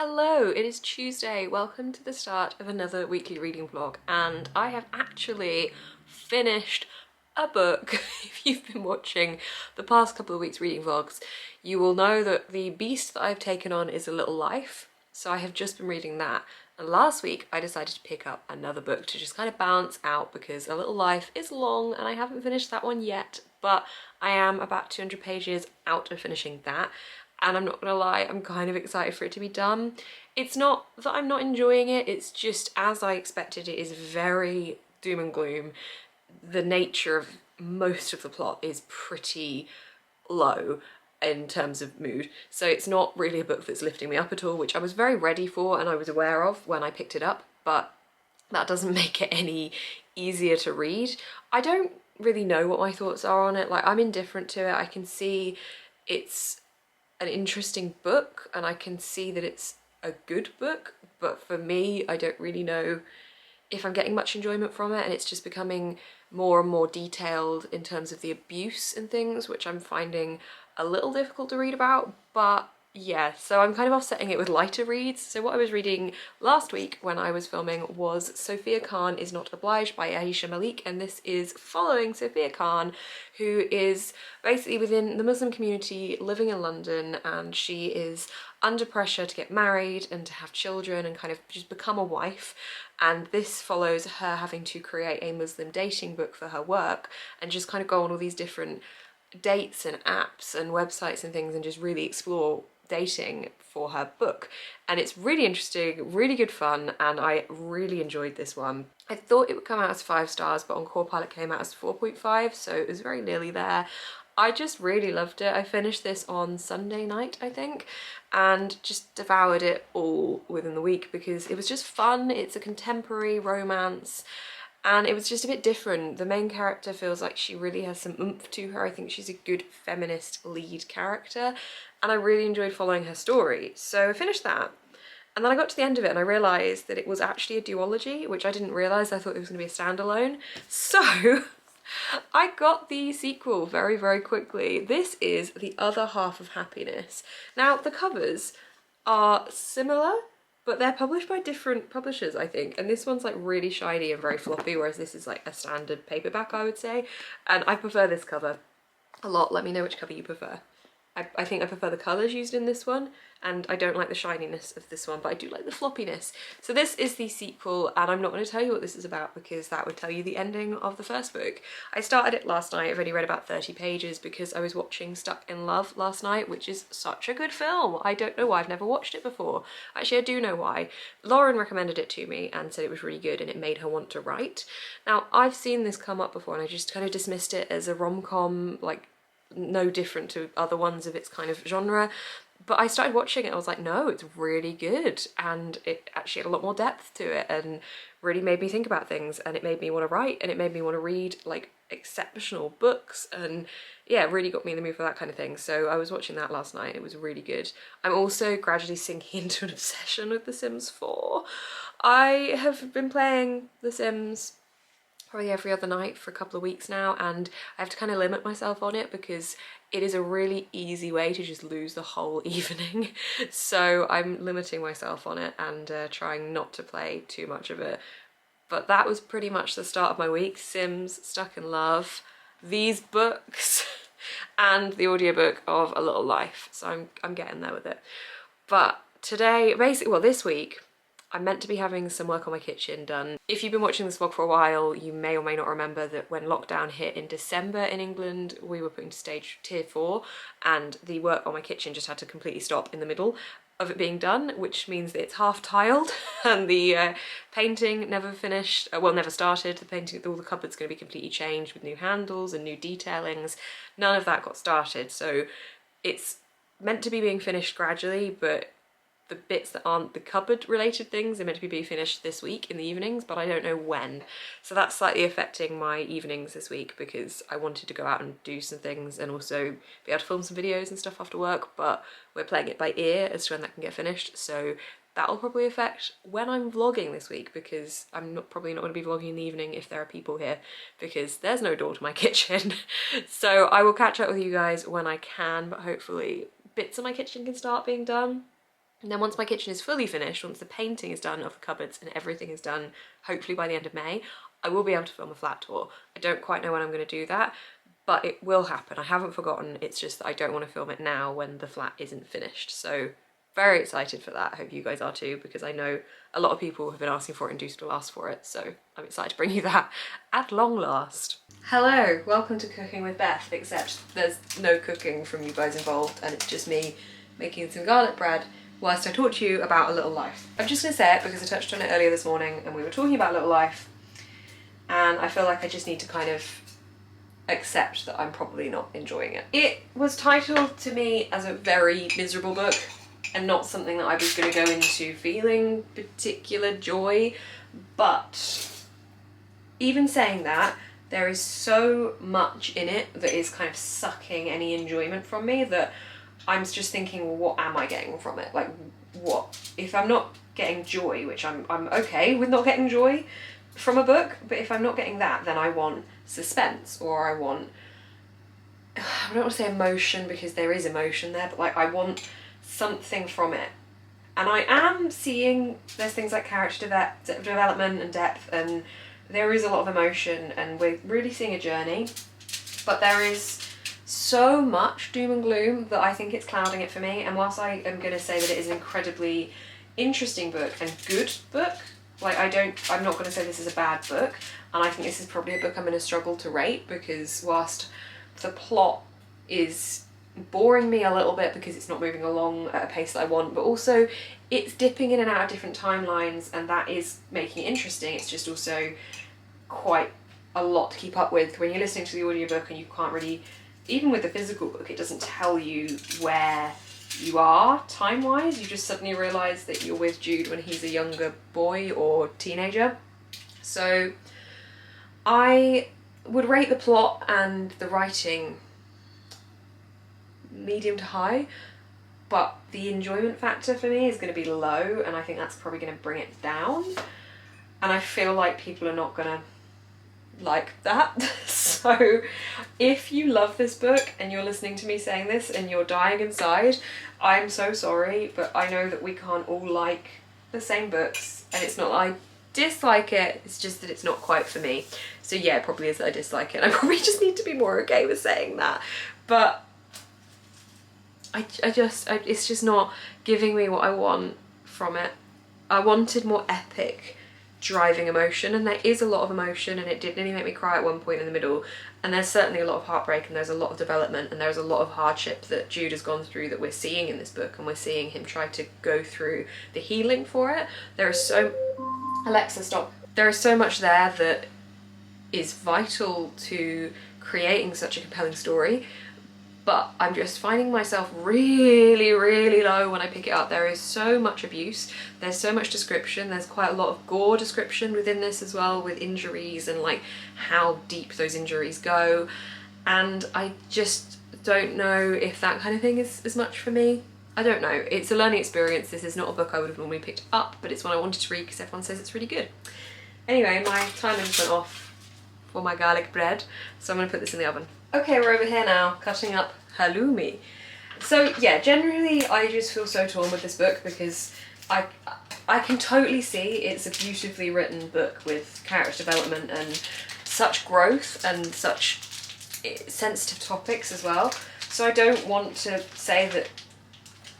Hello, it is Tuesday. Welcome to the start of another weekly reading vlog, and I have actually finished a book. If you've been watching the past couple of weeks reading vlogs, you will know that the beast that I've taken on is A Little Life. So I have just been reading that, and last week I decided to pick up another book to just kind of balance out because A Little Life is long and I haven't finished that one yet, but I am about 200 pages out of finishing that. And I'm not gonna lie, I'm kind of excited for it to be done. It's not that I'm not enjoying it, it's just as I expected. It is very doom and gloom. The nature of most of the plot is pretty low in terms of mood, so it's not really a book that's lifting me up at all, which I was very ready for and I was aware of when I picked it up, but that doesn't make it any easier to read. I don't really know what my thoughts are on it. Like, I'm indifferent to it. I can see it's an interesting book and I can see that it's a good book, but for me, I don't really know if I'm getting much enjoyment from it, and it's just becoming more and more detailed in terms of the abuse and things, which I'm finding a little difficult to read about. But yeah, so I'm kind of offsetting it with lighter reads. So what I was reading last week when I was filming was Sophia Khan Is Not Obliged by Aisha Malik, and this is following Sophia Khan, who is basically within the Muslim community living in London, and she is under pressure to get married and to have children and kind of just become a wife. And this follows her having to create a Muslim dating book for her work and just kind of go on all these different dates and apps and websites and things and just really explore dating for her book. And it's really interesting, really good fun, and I really enjoyed this one. I thought it would come out as 5 stars, but on Copilot it came out as 4.5, so it was very nearly there. I just really loved it. I finished this on Sunday night, I think, and just devoured it all within the week because it was just fun. It's a contemporary romance and it was just a bit different. The main character feels like she really has some oomph to her. I think she's a good feminist lead character and I really enjoyed following her story. So I finished that. And then I got to the end of it and I realised that it was actually a duology, which I didn't realise. I thought it was going to be a standalone. So I got the sequel very, very quickly. This is The Other Half of Happiness. Now, the covers are similar, but they're published by different publishers, I think. And this one's like really shiny and very floppy, whereas this is like a standard paperback, I would say. And I prefer this cover a lot. Let me know which cover you prefer. I think I prefer the colours used in this one, and I don't like the shininess of this one, but I do like the floppiness. So this is the sequel, and I'm not going to tell you what this is about because that would tell you the ending of the first book. I started it last night. I've only read about 30 pages because I was watching Stuck in Love last night, which is such a good film. I don't know why. I've never watched it before. Actually, I do know why. Lauren recommended it to me and said it was really good and it made her want to write. Now, I've seen this come up before and I just kind of dismissed it as a rom-com, like no different to other ones of its kind of genre, but I started watching it. I was like, no, it's really good, and it actually had a lot more depth to it and really made me think about things, and it made me want to write, and it made me want to read like exceptional books, and yeah, it really got me in the mood for that kind of thing. So I was watching that last night. It was really good. I'm also gradually sinking into an obsession with The Sims 4. I have been playing The Sims probably every other night for a couple of weeks now, and I have to kind of limit myself on it because it is a really easy way to just lose the whole evening. So I'm limiting myself on it and trying not to play too much of it. But that was pretty much the start of my week. Sims, Stuck in Love, these books, and the audiobook of A Little Life. So I'm getting there with it. But today, basically, well, this week, I'm meant to be having some work on my kitchen done. If you've been watching this vlog for a while, you may or may not remember that when lockdown hit in December in England, we were put into stage tier 4, and the work on my kitchen just had to completely stop in the middle of it being done, which means that it's half tiled and the painting never finished, well, never started. The painting, all the cupboard's going to be completely changed with new handles and new detailings. None of that got started, so it's meant to be being finished gradually, but the bits that aren't the cupboard related things are meant to be finished this week in the evenings, but I don't know when. So that's slightly affecting my evenings this week because I wanted to go out and do some things and also be able to film some videos and stuff after work, but we're playing it by ear as to when that can get finished. So that'll probably affect when I'm vlogging this week because I'm probably not going to be vlogging in the evening if there are people here because there's no door to my kitchen. So I will catch up with you guys when I can, but hopefully bits of my kitchen can start being done. And then once my kitchen is fully finished, once the painting is done of the cupboards and everything is done, hopefully by the end of May, I will be able to film a flat tour. I don't quite know when I'm going to do that, but it will happen. I haven't forgotten, it's just that I don't want to film it now when the flat isn't finished. So very excited for that. I hope you guys are too, because I know a lot of people have been asking for it and do still ask for it. So I'm excited to bring you that at long last. Hello, welcome to Cooking with Beth, except there's no cooking from you guys involved and it's just me making some garlic bread whilst I talk to you about A Little Life. I'm just going to say it because I touched on it earlier this morning and we were talking about A Little Life, and I feel like I just need to kind of accept that I'm probably not enjoying it. It was titled to me as a very miserable book and not something that I was going to go into feeling particular joy, but even saying that, there is so much in it that is kind of sucking any enjoyment from me that I'm just thinking, well, what am I getting from it? Like, what? If I'm not getting joy, which I'm okay with not getting joy from a book, but if I'm not getting that, then I want suspense, or I want, I don't want to say emotion because there is emotion there, but like I want something from it. And I am seeing there's things like character development and depth, and there is a lot of emotion, and we're really seeing a journey, but there is so much doom and gloom that I think it's clouding it for me. And whilst I am going to say that it is an incredibly interesting book and good book, like I'm not going to say this is a bad book, and I think this is probably a book I'm going to struggle to rate, because whilst the plot is boring me a little bit because it's not moving along at a pace that I want, but also it's dipping in and out of different timelines, and that is making it interesting. It's just also quite a lot to keep up with when you're listening to the audiobook, and you can't really, even with the physical book, it doesn't tell you where you are time-wise. You just suddenly realise that you're with Jude when he's a younger boy or teenager. So I would rate the plot and the writing medium to high, but the enjoyment factor for me is going to be low, and I think that's probably going to bring it down, and I feel like people are not going to like that. So if you love this book and you're listening to me saying this and you're dying inside, I'm so sorry, but I know that we can't all like the same books, and it's not that I dislike it, it's just that it's not quite for me. So yeah, it probably is that I dislike it. I probably just need to be more okay with saying that, but it's just not giving me what I want from it. I wanted more epic driving emotion, and there is a lot of emotion, and it did nearly make me cry at one point in the middle, and there's certainly a lot of heartbreak, and there's a lot of development, and there's a lot of hardship that Jude has gone through that we're seeing in this book, and we're seeing him try to go through the healing for it. There is so... Alexa, stop. There is so much there that is vital to creating such a compelling story, but I'm just finding myself really, really low when I pick it up. There is so much abuse, there's so much description, there's quite a lot of gore description within this as well, with injuries and like how deep those injuries go, and I just don't know if that kind of thing is as much for me. I don't know, it's a learning experience. This is not a book I would have normally picked up, but it's one I wanted to read because everyone says it's really good. Anyway, my timer just went off for my garlic bread, so I'm going to put this in the oven. Okay, we're over here now, cutting up halloumi. So yeah, generally I just feel so torn with this book, because I can totally see it's a beautifully written book with character development and such growth and such sensitive topics as well. So I don't want to say that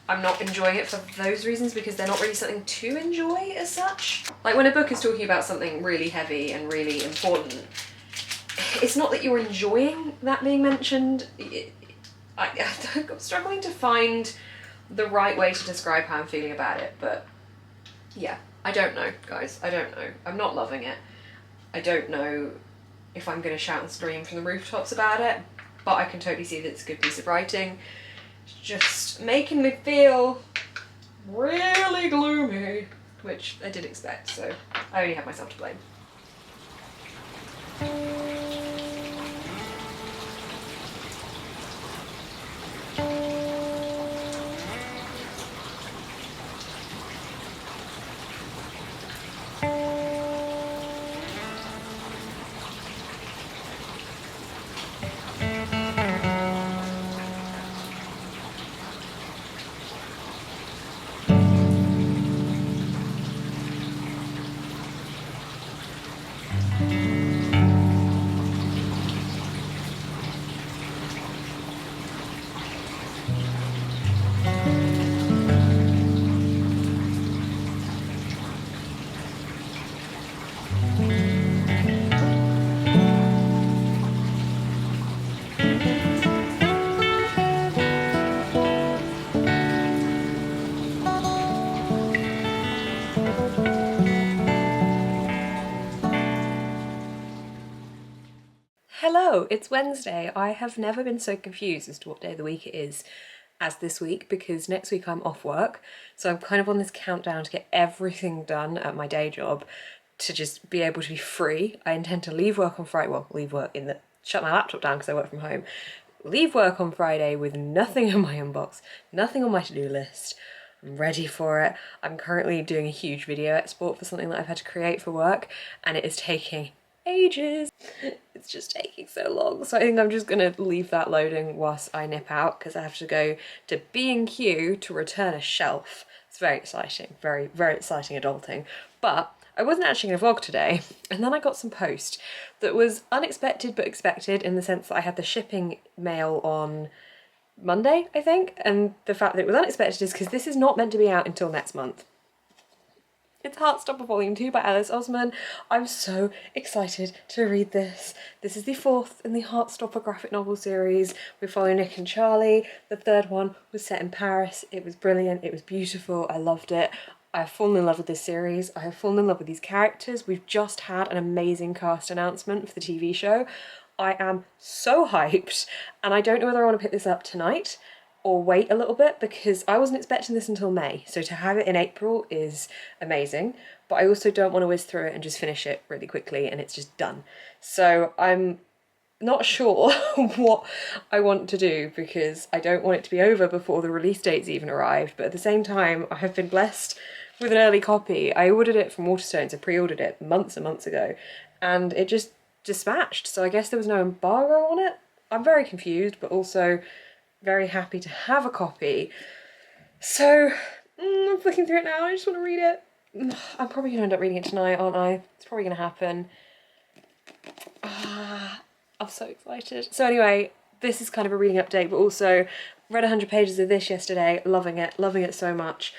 I'm not enjoying it for those reasons, because they're not really something to enjoy as such. Like when a book is talking about something really heavy and really important, it's not that you're enjoying that being mentioned. I'm struggling to find the right way to describe how I'm feeling about it, but yeah, I don't know, guys. I don't know. I'm not loving it. I don't know if I'm going to shout and scream from the rooftops about it, but I can totally see that it's a good piece of writing. It's just making me feel really gloomy, which I did expect, so I only have myself to blame. Hello, it's Wednesday. I have never been so confused as to what day of the week it is as this week because next week I'm off work. So I'm kind of on this countdown to get everything done at my day job to just be able to be free. I intend to leave work on Friday, well, shut my laptop down because I work from home. Leave work on Friday with nothing in my inbox, nothing on my to-do list. I'm ready for it. I'm currently doing a huge video export for something that I've had to create for work and it is taking ages. It's just taking so long. So I think I'm just gonna leave that loading whilst I nip out because I have to go to B&Q to return a shelf. It's very exciting, very, very exciting adulting. But I wasn't actually gonna vlog today, and then I got some post that was unexpected but expected in the sense that I had the shipping mail on Monday, I think, and the fact that it was unexpected is because this is not meant to be out until next month. It's Heartstopper Volume 2 by Alice Oseman. I'm so excited to read this. This is the fourth in the Heartstopper graphic novel series. We follow Nick and Charlie. The third one was set in Paris. It was brilliant, it was beautiful, I loved it. I have fallen in love with this series. I have fallen in love with these characters. We've just had an amazing cast announcement for the TV show. I am so hyped, and I don't know whether I want to pick this up tonight or wait a little bit because I wasn't expecting this until May, so to have it in April is amazing, but I also don't want to whiz through it and just finish it really quickly and it's just done. So I'm not sure what I want to do because I don't want it to be over before the release date's even arrived, but at the same time I have been blessed with an early copy. I ordered it from WATERSTONES, I pre-ordered it months and months ago, and it just dispatched, so I guess there was no embargo on it. I'm very confused, but also very happy to have a copy. So I'm flicking through it now, I just want to read it. I'm probably going to end up reading it tonight, aren't I? It's probably going to happen. I'm so excited. So anyway, this is kind of a reading update, but also read 100 pages of this yesterday, loving it so much.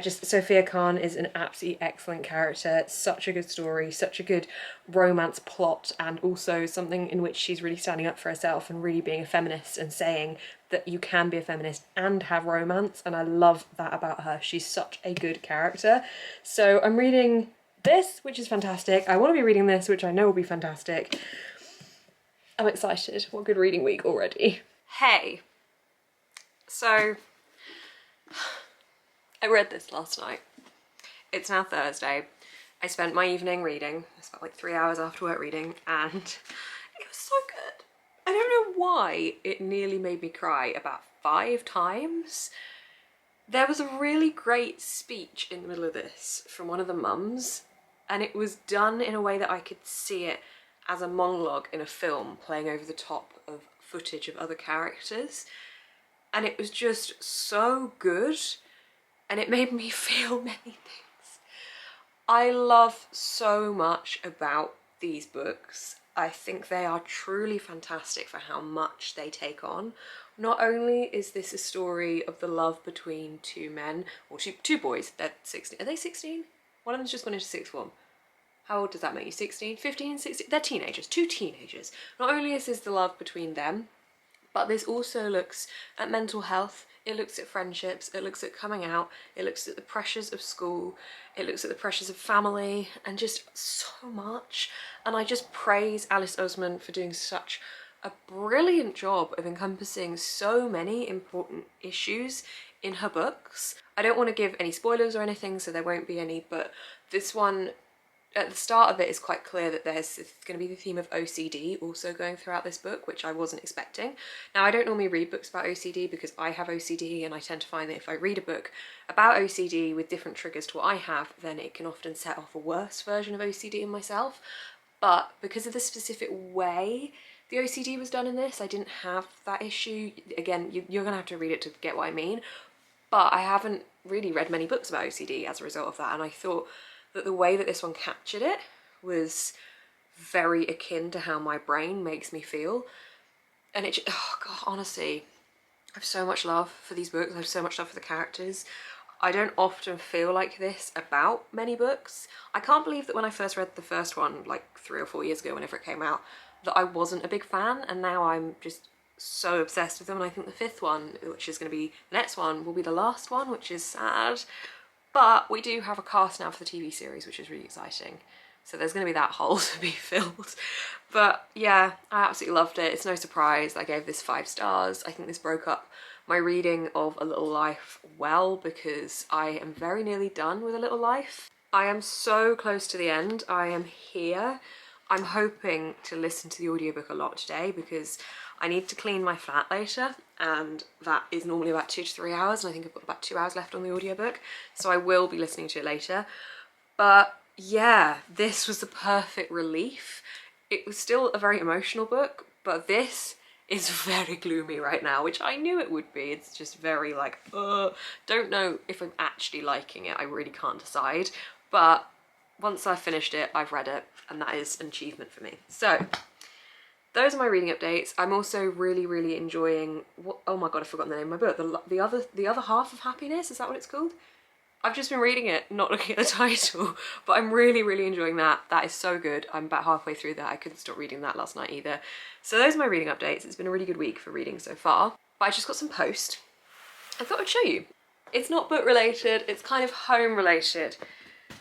Sophia Khan is an absolutely excellent character, such a good story, such a good romance plot, and also something in which she's really standing up for herself and really being a feminist and saying that you can be a feminist and have romance, and I love that about her. She's such a good character. So I'm reading this, which is fantastic. I want to be reading this, which I know will be fantastic. I'm excited. What a good reading week already. Hey, so I read this last night. It's now Thursday. I spent my evening reading. I spent like 3 hours after work reading and it was so good. I don't know why it nearly made me cry about 5 times. There was a really great speech in the middle of this from one of the mums, and it was done in a way that I could see it as a monologue in a film playing over the top of footage of other characters. And it was just so good. And it made me feel many things. I love so much about these books. I think they are truly fantastic for how much they take on. Not only is this a story of the love between two men, or two boys, they're 16, are they 16? One of them's just gone into sixth form. How old does that make you, 16, 15, 16? They're teenagers, two teenagers. Not only is this the love between them, but this also looks at mental health, it looks at friendships, it looks at coming out, it looks at the pressures of school, it looks at the pressures of family, and just so much. And I just praise Alice Oseman for doing such a brilliant job of encompassing so many important issues in her books. I don't want to give any spoilers or anything, so there won't be any, but this one, at the start of it, is quite clear that there's going to be the theme of OCD also going throughout this book, which I wasn't expecting. Now, I don't normally read books about OCD because I have OCD, and I tend to find that if I read a book about OCD with different triggers to what I have, then it can often set off a worse version of OCD in myself. But because of the specific way the OCD was done in this, I didn't have that issue. Again, you're going to have to read it to get what I mean. But I haven't really read many books about OCD as a result of that, and I thought that the way that this one captured it was very akin to how my brain makes me feel. And it, oh God, honestly, I have so much love for these books. I have so much love for the characters. I don't often feel like this about many books. I can't believe that when I first read the first one, like 3 or 4 years ago, whenever it came out, that I wasn't a big fan, and now I'm just so obsessed with them. And I think the 5th one, which is going to be the next one, will be the last one, which is sad. But we do have a cast now for the TV series, which is really exciting. so there's going to be that hole to be filled. But yeah, I absolutely loved it. It's no surprise I gave this 5 stars. I think this broke up my reading of A Little Life well, because I am very nearly done with A Little Life. I am so close to the end. I am here. I'm hoping to listen to the audiobook a lot today because I need to clean my flat later, and that is normally about 2 to 3 hours, and I think I've got about 2 hours left on the audiobook, so I will be listening to it later. But yeah, this was the perfect relief. It was still a very emotional book, but this is very gloomy right now, which I knew it would be. It's just very like, don't know if I'm actually liking it. I really can't decide. But once I've finished it, I've read it, and that is an achievement for me. So those are my reading updates. I'm also really enjoying oh my god, I've forgotten the name of my book. The other half of happiness, is that what it's called? I've just been reading it, not looking at the title, but I'm really enjoying that. That is so good. I'm about halfway through that. I couldn't stop reading that last night either. So those are my reading updates. It's been a really good week for reading so far. But I just got some post I thought I'd show you. It's not book related, it's kind of home related.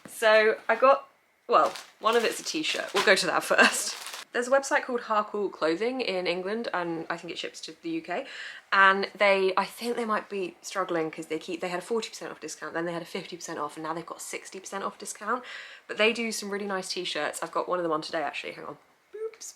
So I got, well, one of it's a t-shirt. We'll go to that first. There's a website called Heartstopper Clothing in England, and I think it ships to the UK. And I think they might be struggling because they had a 40% off discount, then they had a 50% off, and now they've got a 60% off discount. But they do some really nice t-shirts. I've got one of them on today actually, hang on. Oops.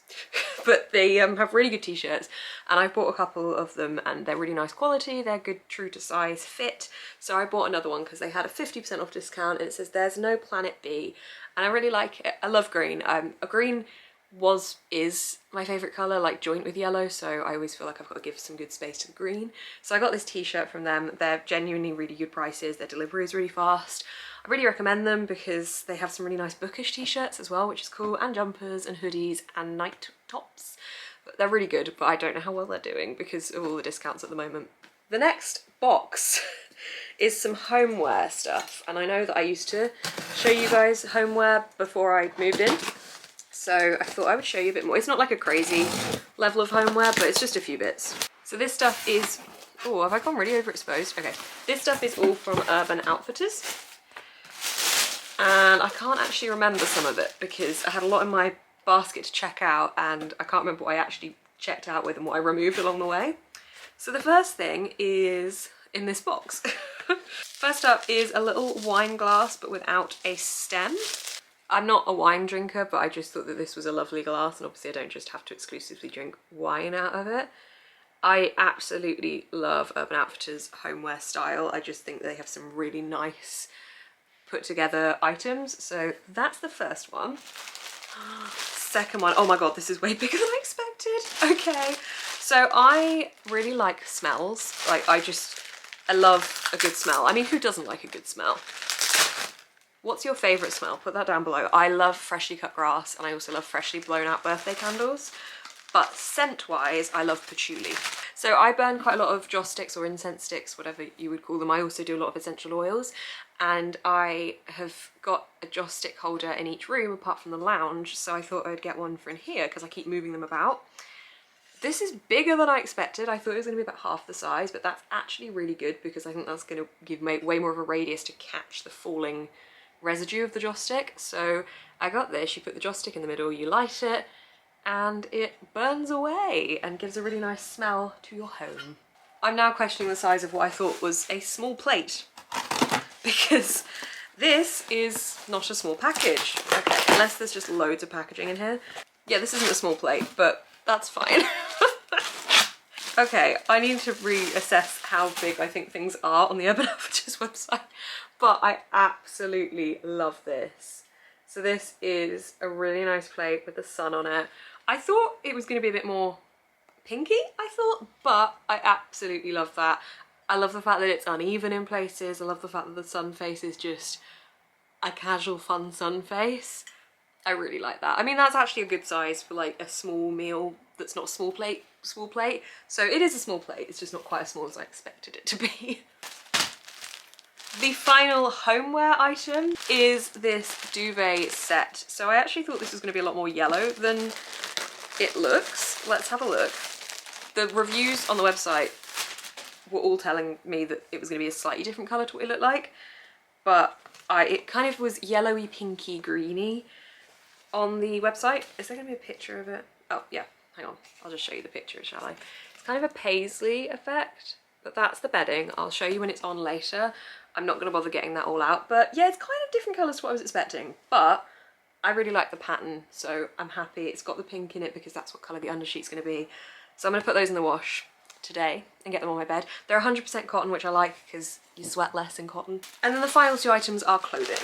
But they have really good t-shirts, and I bought a couple of them, and they're really nice quality. They're good, true to size fit. So I bought another one because they had a 50% off discount, and it says "There's no planet B," and I really like it. I love green. A green is my favourite colour, like joint with yellow, so I always feel like I've got to give some good space to the green. So I got this t-shirt from them. They're genuinely really good prices. Their delivery is really fast. I really recommend them because they have some really nice bookish t-shirts as well, which is cool, and jumpers and hoodies and night tops. But they're really good, but I don't know how well they're doing because of all the discounts at the moment. The next box is some homeware stuff, and I know that I used to show you guys homeware before I moved in. So I thought I would show you a bit more. It's not like a crazy level of homeware, but it's just a few bits. So this stuff is, oh, have I gone really overexposed? Okay, this stuff is all from Urban Outfitters. And I can't actually remember some of it because I had a lot in my basket to check out, and I can't remember what I actually checked out with and what I removed along the way. So the first thing is in this box. First up is a little wine glass, but without a stem. I'm not a wine drinker, but I just thought that this was a lovely glass, and obviously I don't just have to exclusively drink wine out of it. I absolutely love Urban Outfitters homeware style. I just think they have some really nice put together items. So that's the first one. Second one, oh my god, this is way bigger than I expected. Okay, so I really like smells. Like I love a good smell. I mean, who doesn't like a good smell? What's your favourite smell? Put that down below. I love freshly cut grass, and I also love freshly blown out birthday candles. But scent-wise, I love patchouli. So I burn quite a lot of joss sticks or incense sticks, whatever you would call them. I also do a lot of essential oils, and I have got a joss stick holder in each room apart from the lounge, so I thought I'd get one for in here because I keep moving them about. This is bigger than I expected. I thought it was going to be about half the size, but that's actually really good because I think that's going to give way more of a radius to catch the falling residue of the joss stick. So I got this. You put the joss stick in the middle, you light it, and it burns away and gives a really nice smell to your home. I'm now questioning the size of what I thought was a small plate because this is not a small package. Okay, unless there's just loads of packaging in here. Yeah, this isn't a small plate, but that's fine. Okay, I need to reassess how big I think things are on the Urban Outfitters website, but I absolutely love this. So this is a really nice plate with the sun on it. I thought it was going to be a bit more pinky, but I absolutely love that. I love the fact that it's uneven in places. I love the fact that the sun face is just a casual fun sun face. I really like that. I mean, that's actually a good size for like a small meal that's not a small plate. So it is a small plate, it's just not quite as small as I expected it to be. The final homeware item is this duvet set. So I actually thought this was going to be a lot more yellow than it looks. Let's have a look. The reviews on the website were all telling me that it was going to be a slightly different colour to what it looked like, but it kind of was yellowy, pinky, greeny. on the website. Is there going to be a picture of it? Oh, yeah. Hang on. I'll just show you the picture, shall I? It's kind of a paisley effect, but that's the bedding. I'll show you when it's on later. I'm not going to bother getting that all out, but yeah, it's kind of different colours to what I was expecting, but I really like the pattern, so I'm happy. It's got the pink in it because that's what colour the undersheet's going to be. So I'm going to put those in the wash today and get them on my bed. They're 100% cotton, which I like because you sweat less in cotton. And then the final two items are clothing.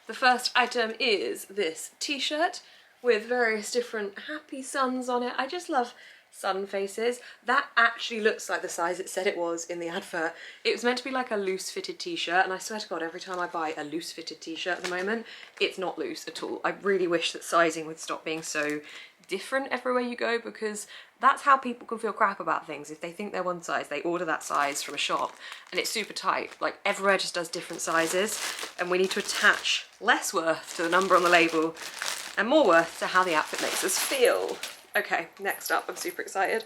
The first item is this t-shirt with various different happy suns on it. I just love sun faces. That actually looks like the size it said it was in the advert. It was meant to be like a loose fitted t-shirt, and I swear to God, every time I buy a loose fitted t-shirt at the moment, it's not loose at all. I really wish that sizing would stop being so different everywhere you go, because that's how people can feel crap about things. If they think they're one size, they order that size from a shop and it's super tight. Like, everywhere just does different sizes, and we need to attach less worth to the number on the label and more worth to how the outfit makes us feel. Okay, next up, I'm super excited.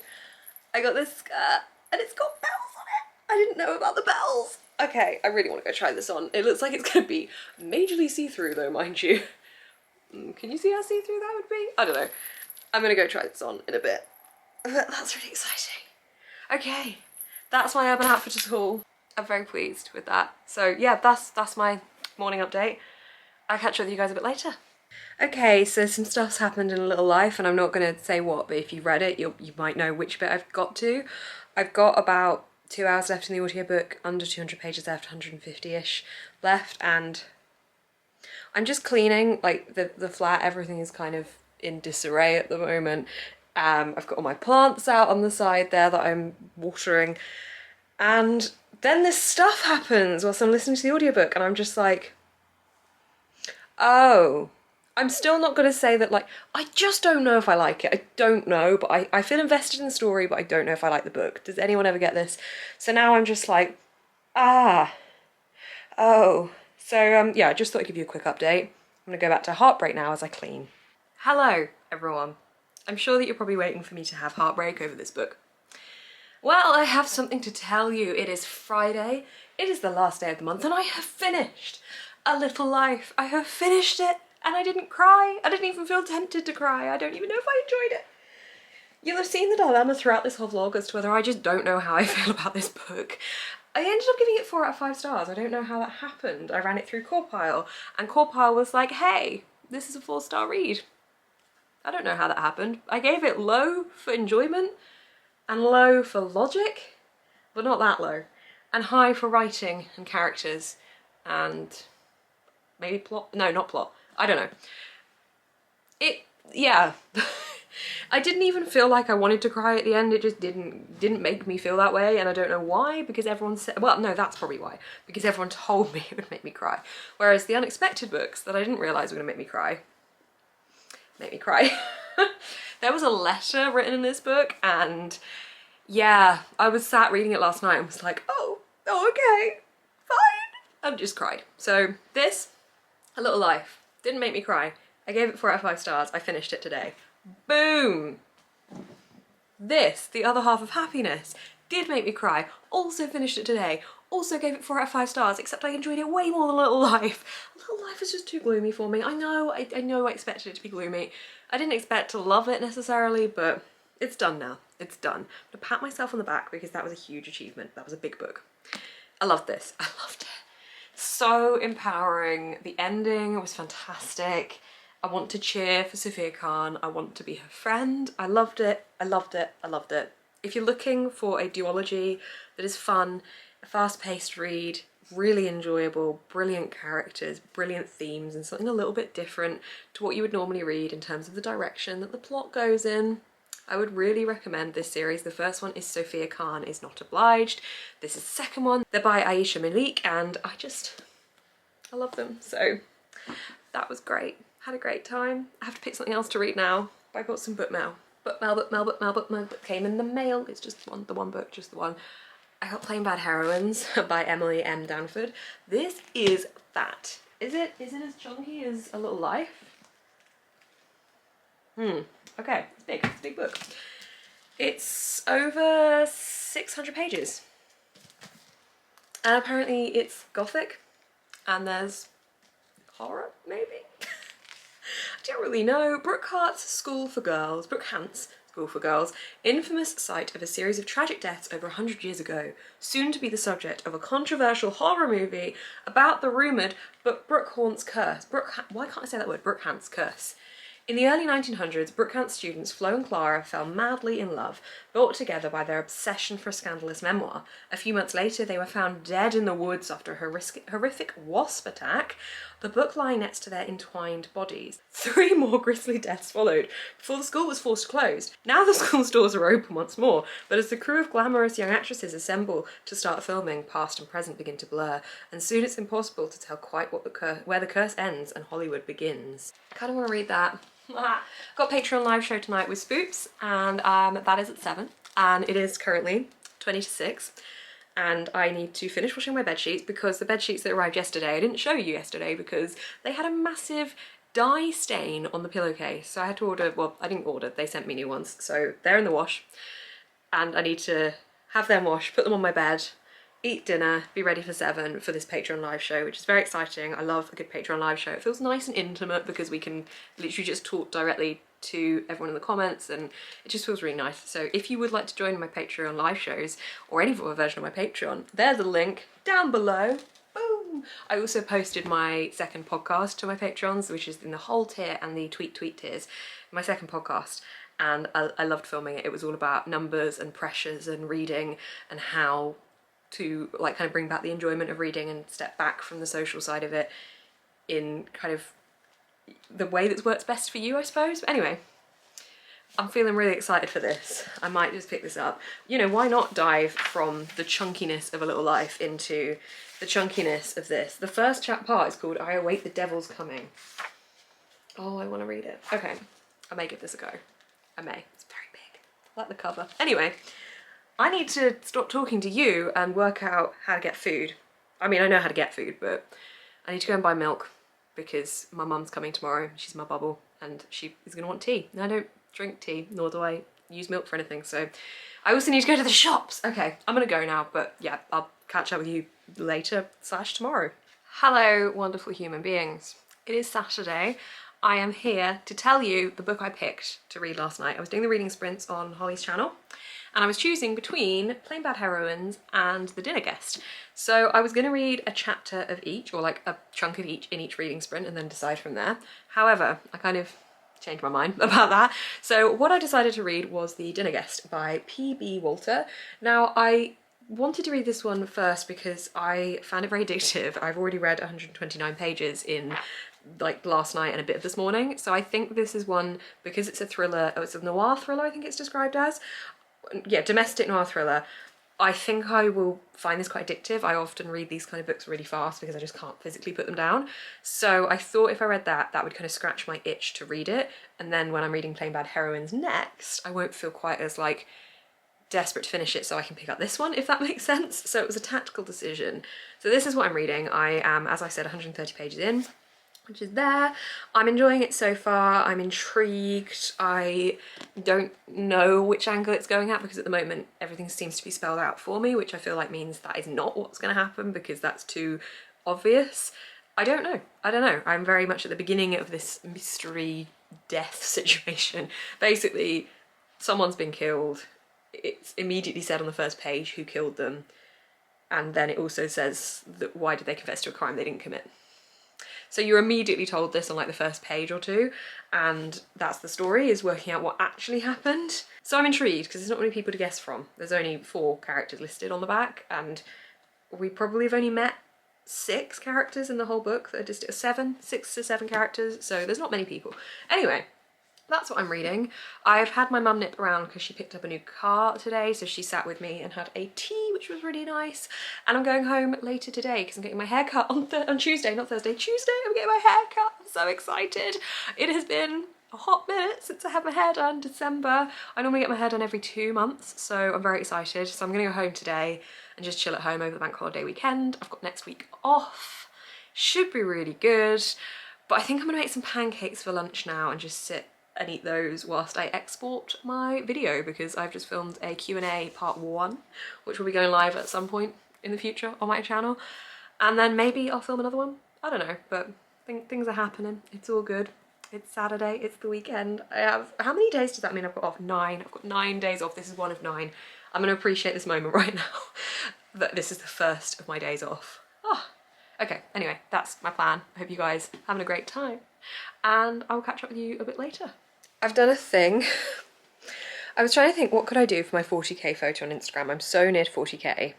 I got this skirt and it's got bells on it. I didn't know about the bells. Okay, I really want to go try this on. It looks like it's going to be majorly see-through though, mind you. Can you see how see-through that would be? I don't know. I'm going to go try this on in a bit. That's really exciting. Okay, that's my Urban Outfitters haul. I'm very pleased with that. So yeah, that's my morning update. I'll catch up with you guys a bit later. Okay, so some stuff's happened in a little life, and I'm not going to say what, but if you've read it, you might know which bit I've got to. I've got about 2 hours left in the audiobook, under 200 pages left, 150-ish left, and I'm just cleaning, like the flat, everything is kind of in disarray at the moment. I've got all my plants out on the side there that I'm watering, and then this stuff happens whilst I'm listening to the audiobook, and I'm just like, oh, I'm still not going to say that, like, I just don't know if I like it. I don't know, but I feel invested in the story, but I don't know if I like the book. Does anyone ever get this? So now I'm just like, oh. So yeah, I just thought I'd give you a quick update. I'm going to go back to heartbreak now as I clean. Hello, everyone. I'm sure that you're probably waiting for me to have heartbreak over this book. Well, I have something to tell you. It is Friday. It is the last day of the month, and I have finished A Little Life. I have finished it, and I didn't cry. I didn't even feel tempted to cry. I don't even know if I enjoyed it. You'll have seen the dilemma throughout this whole vlog as to whether I just don't know how I feel about this book. I ended up giving it 4 out of 5 stars. I don't know how that happened. I ran it through Corpile, and Corpile was like, hey, this is a 4-star read. I don't know how that happened. I gave it low for enjoyment and low for logic, but not that low, and high for writing and characters and maybe plot. No, not plot. I don't know. Yeah. I didn't even feel like I wanted to cry at the end. It just didn't make me feel that way, and I don't know why, because everyone said, well, no, that's probably why, because everyone told me it would make me cry. Whereas the unexpected books that I didn't realise were going to make me cry. There was a letter written in this book, and yeah, I was sat reading it last night and was like, oh, okay, fine, and just cried. So this, A Little Life, didn't make me cry. I gave it 4 out of 5 stars. I finished it today. Boom! This, The Other Half of Happiness, did make me cry. Also finished it today. Also gave it 4 out of 5 stars, except I enjoyed it way more than A Little Life. A Little Life is just too gloomy for me. I know I expected it to be gloomy. I didn't expect to love it necessarily, but it's done now. It's done. I'm gonna pat myself on the back because that was a huge achievement. That was a big book. I loved this. I loved it. So empowering. The ending was fantastic. I want to cheer for Sophia Khan. I want to be her friend. I loved it. I loved it. I loved it. If you're looking for a duology that is fun, a fast-paced read, really enjoyable, brilliant characters, brilliant themes, and something a little bit different to what you would normally read in terms of the direction that the plot goes in, I would really recommend this series. The first one is Sophia Khan Is Not Obliged. This is the second one. They're by Aisha Malik, and I love them. So that was great. Had a great time. I have to pick something else to read now, but I got some book mail. Book mail came in the mail. It's just the one book, just the one. I got Plain Bad Heroines by Emily M. Danford. This is fat. Is it as chunky as A Little Life? Okay, it's big. It's a big book. It's over 600 pages. And apparently it's gothic, and there's horror, maybe? don't really know. Brookhant's School for Girls, infamous site of a series of tragic deaths over 100 years ago, soon to be the subject of a controversial horror movie about the rumoured Brookhant's curse. Why can't I say that word? Brookhant's curse. In the early 1900s, Brookhant students Flo and Clara fell madly in love, brought together by their obsession for a scandalous memoir. A few months later, they were found dead in the woods after a horrific wasp attack, the book lying next to their entwined bodies. 3 more grisly deaths followed before the school was forced to close. Now the school's doors are open once more, but as the crew of glamorous young actresses assemble to start filming, past and present begin to blur, and soon it's impossible to tell quite what where the curse ends and Hollywood begins. I kind of want to read that. Got a Patreon live show tonight with Spoops, and that is at 7, and it is currently 20 to 6, and I need to finish washing my bedsheets because the bedsheets that arrived yesterday, I didn't show you yesterday because they had a massive dye stain on the pillowcase, so I had to order, well, I didn't order, they sent me new ones, so they're in the wash, and I need to have them washed, put them on my bed, eat dinner, be ready for 7 for this Patreon live show, which is very exciting. I love a good Patreon live show. It feels nice and intimate because we can literally just talk directly to everyone in the comments, and it just feels really nice. So if you would like to join my Patreon live shows or any form of version of my Patreon, there's a link down below. Boom! I also posted my second podcast to my Patrons, which is in the whole tier and the tweet tiers, my second podcast. And I loved filming it. It was all about numbers and pressures and reading and how to like kind of bring back the enjoyment of reading and step back from the social side of it in kind of the way that works best for you, I suppose. But anyway, I'm feeling really excited for this. I might just pick this up. You know, why not dive from the chunkiness of A Little Life into the chunkiness of this? The first part is called I Await the Devil's Coming. Oh, I want to read it. Okay, I may give this a go. I may. It's very big. I like the cover. Anyway, I need to stop talking to you and work out how to get food. I mean, I know how to get food, but I need to go and buy milk because my mum's coming tomorrow. She's my bubble and she is going to want tea. And I don't drink tea, nor do I use milk for anything. So I also need to go to the shops. Okay, I'm going to go now, but yeah, I'll catch up with you later / tomorrow. Hello, wonderful human beings. It is Saturday. I am here to tell you the book I picked to read last night. I was doing the reading sprints on Holly's channel, and I was choosing between Plain Bad Heroines and The Dinner Guest. So I was going to read a chapter of each, or like a chunk of each in each reading sprint, and then decide from there. However, I kind of changed my mind about that. So what I decided to read was The Dinner Guest by P.B. Walter. Now, I wanted to read this one first because I found it very addictive. I've already read 129 pages in like last night and a bit of this morning. So I think this is one, because it's a thriller, it's a noir thriller I think it's described as. Yeah, domestic noir thriller. I think I will find this quite addictive. I often read these kind of books really fast because I just can't physically put them down. So I thought if I read that, that would kind of scratch my itch to read it. And then when I'm reading Plain Bad Heroines next, I won't feel quite as like desperate to finish it, so I can pick up this one, if that makes sense. So it was a tactical decision. So this is what I'm reading. I am, as I said, 130 pages in, which is there. I'm enjoying it so far. I'm intrigued. I don't know which angle it's going at because at the moment everything seems to be spelled out for me, which I feel like means that is not what's going to happen because that's too obvious. I don't know. I don't know. I'm very much at the beginning of this mystery death situation. Basically, someone's been killed. It's immediately said on the first page who killed them, and then it also says that why did they confess to a crime they didn't commit. So you're immediately told this on like the first page or two, and that's the story, is working out what actually happened. So I'm intrigued because there's not many people to guess from. There's only 4 characters listed on the back, and we probably have only met 6 characters in the whole book that are just 6 to 7 characters, so there's not many people. Anyway, that's what I'm reading. I've had my mum nip around because she picked up a new car today, so she sat with me and had a tea, which was really nice. And I'm going home later today because I'm getting my hair cut on Tuesday, not Thursday. Tuesday, I'm getting my hair cut. I'm so excited. It has been a hot minute since I had my hair done, December. I normally get my hair done every 2 months, so I'm very excited. So I'm gonna go home today and just chill at home over the bank holiday weekend. I've got next week off. Should be really good. But I think I'm gonna make some pancakes for lunch now and just sit and eat those whilst I export my video because I've just filmed a Q&A part 1, which will be going live at some point in the future on my channel. And then maybe I'll film another one. I don't know, but things are happening. It's all good. It's Saturday, it's the weekend. I have, how many days does that mean I've got off? 9. I've got 9 days off. This is one of 9. I'm gonna appreciate this moment right now that this is the first of my days off. Oh, okay, anyway, that's my plan. I hope you guys are having a great time and I will catch up with you a bit later. I've done a thing. I was trying to think, what could I do for my 40k photo on Instagram? I'm so near to 40k.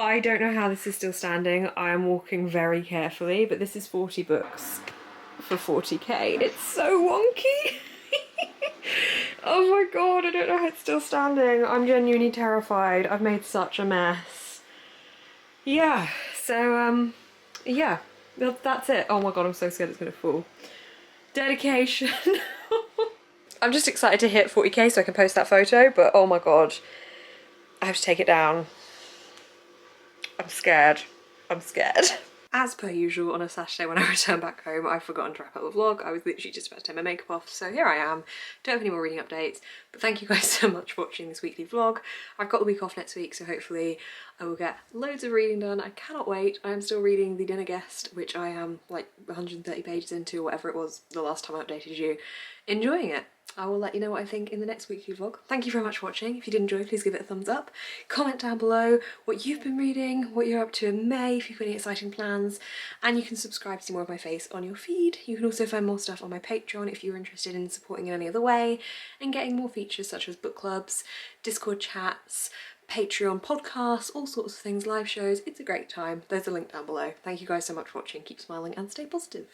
I don't know how this is still standing. I am walking very carefully, but this is 40 books for 40k. It's so wonky. Oh my god, I don't know how it's still standing. I'm genuinely terrified. I've made such a mess. Yeah, so yeah, that's it. Oh my god, I'm so scared it's gonna fall. Dedication. I'm just excited to hit 40k so I can post that photo, but oh my god, I have to take it down. I'm scared. I'm scared. As per usual on a Saturday when I return back home, I've forgotten to wrap up the vlog. I was literally just about to take my makeup off, so here I am. Don't have any more reading updates, but thank you guys so much for watching this weekly vlog. I've got the week off next week, so hopefully I will get loads of reading done. I cannot wait. I am still reading The Dinner Guest, which I am like 130 pages into, whatever it was the last time I updated you. Enjoying it. I will let you know what I think in the next weekly vlog. Thank you very much for watching. If you did enjoy, please give it a thumbs up. Comment down below what you've been reading, what you're up to in May, if you've got any exciting plans, and you can subscribe to see more of my face on your feed. You can also find more stuff on my Patreon if you're interested in supporting in any other way, and getting more features such as book clubs, Discord chats, Patreon podcasts, all sorts of things, live shows. It's a great time. There's a link down below. Thank you guys so much for watching. Keep smiling and stay positive.